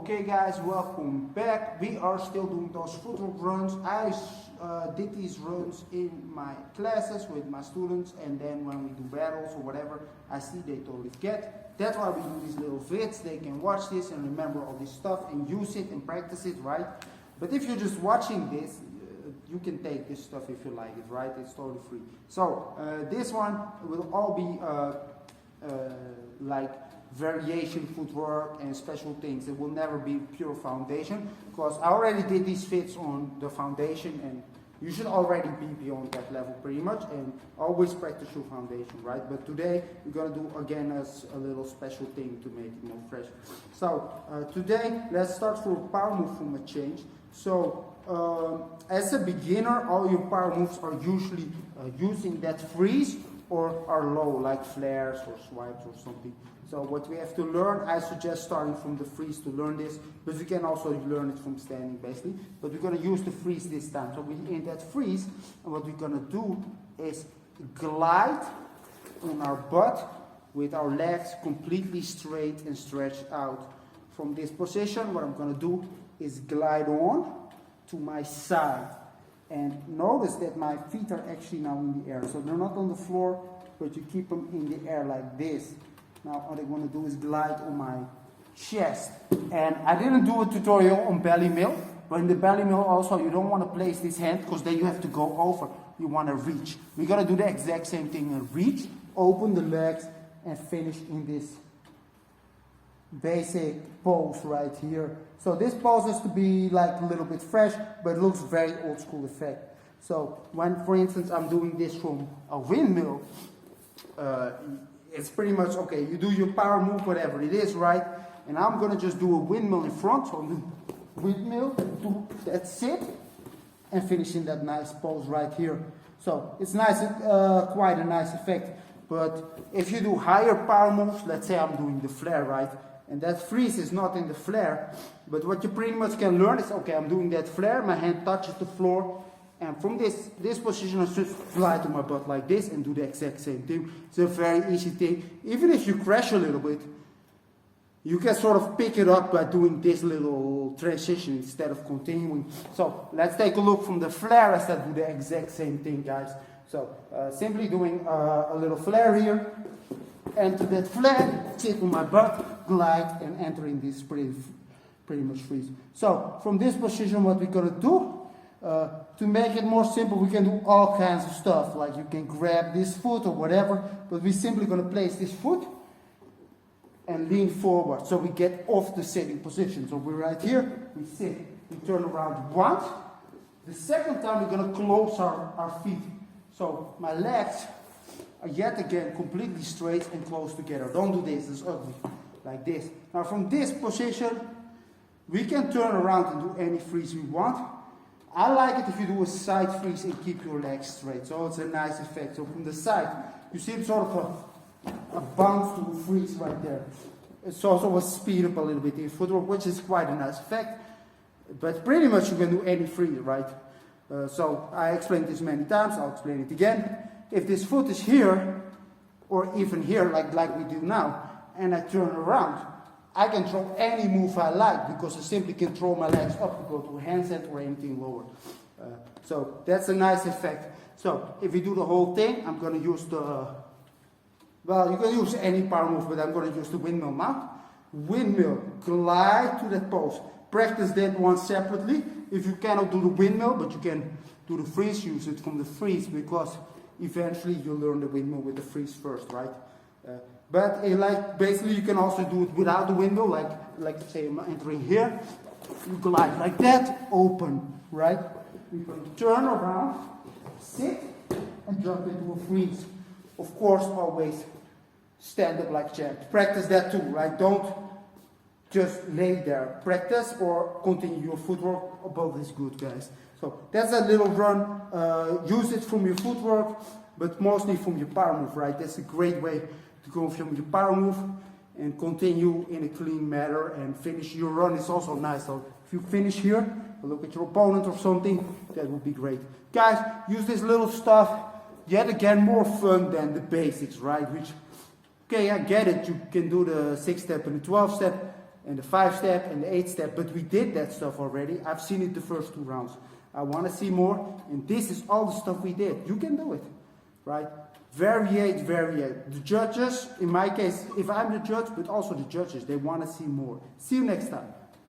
Okay guys, welcome back. We are still doing those footwork runs. I did these runs in my classes with my students, and then when we do battles or whatever, I see they totally forget. That's why we do these little vids. They can watch this and remember all this stuff and use it and practice it, right? But if you're just watching this, you can take this stuff if you like it, right? It's totally free. So this one will all be like variation footwork and special things. It will never be pure foundation, because I already did these fits on the foundation, and you should already be beyond that level pretty much, and always practice your foundation, right? But today we're going to do again a little special thing to make it more fresh. So today let's start for a power move from a change. So as a beginner, all your power moves are usually using that freeze or are low, like flares or swipes or something. So what we have to learn, I suggest starting from the freeze to learn this, but you can also learn it from standing basically. But we're going to use the freeze this time. So we're in that freeze, and what we're going to do is glide on our butt with our legs completely straight and stretched out. From this position, what I'm going to do is glide on to my side. And notice that my feet are actually now in the air. So they're not on the floor, but you keep them in the air like this. Now what I'm going to do is glide on my chest. And I didn't do a tutorial on belly mill, but in the belly mill also you don't want to place this hand, because then you have to go over. You want to reach. We're going to do the exact same thing and reach, open the legs, and finish in this basic pose right here. So this pose has to be like a little bit fresh, but it looks very old school effect. So when, for instance, I'm doing this from a windmill, it's pretty much okay. You do your power move, whatever it is, right? And I'm gonna just do a windmill in front. So do windmill, do that sit, and finish in that nice pose right here. So it's nice, quite a nice effect. But if you do higher power moves, let's say I'm doing the flare, right? And that freeze is not in the flare, but what you pretty much can learn is, okay, I'm doing that flare, my hand touches the floor, and from this position I just fly to my butt like this and do the exact same thing. It's a very easy thing. Even if you crash a little bit, you can sort of pick it up by doing this little transition instead of continuing. So let's take a look from the flare as I do the exact same thing, guys. So simply doing a little flare here. Enter that flare, sit on my butt, glide, and enter in this pretty much freeze. So from this position, what we're gonna do, to make it more simple, we can do all kinds of stuff. Like you can grab this foot or whatever, but we're simply gonna place this foot and lean forward, so we get off the sitting position. So we're right here, we sit, we turn around once. The second time we're gonna close our feet. So my legs are yet again completely straight and close together. Don't do this, it's ugly. Like this. Now from this position, we can turn around and do any freeze we want. I like it if you do a side freeze and keep your legs straight. So it's a nice effect. So from the side, you see it's sort of a bounce to a freeze right there. It's also a speed up a little bit in footwork, which is quite a nice effect. But pretty much you can do any freeze, right? So I explained this many times, I'll explain it again. If this foot is here, or even here, like we do now, and I turn around, I can throw any move I like, because I simply can throw my legs up to go to a handstand or anything lower. So that's a nice effect. So if we do the whole thing, I'm going to use well, you can use any power move, but I'm going to use the windmill now. Windmill, glide to that pose. Practice that one separately. If you cannot do the windmill, but you can do the freeze, use it from the freeze, because eventually you'll learn the windmill with the freeze first, right? But like basically you can also do it without the windmill, like say I'm entering here, you glide like that, open, right? You're going to turn around, sit, and jump into a freeze. Of course, always stand up like champ. Practice that too, right? Don't just lay there. Practice or continue your footwork. Both is good, guys. So that's a little run. Use it from your footwork, but mostly from your power move, right? That's a great way to go from your power move and continue in a clean manner and finish your run. It's also nice. So if you finish here, look at your opponent or something, that would be great. Guys, use this little stuff. Yet again, more fun than the basics, right? Which, okay, I get it. You can do the 6-step and the 12-step. and the 5-step and the 8-step, but we did that stuff already. I've seen it the first 2 rounds. I want to see more, and this is all the stuff we did. You can do it, right? Variate. The judges, in my case, if I'm the judge, but also the judges, they want to see more. See you next time.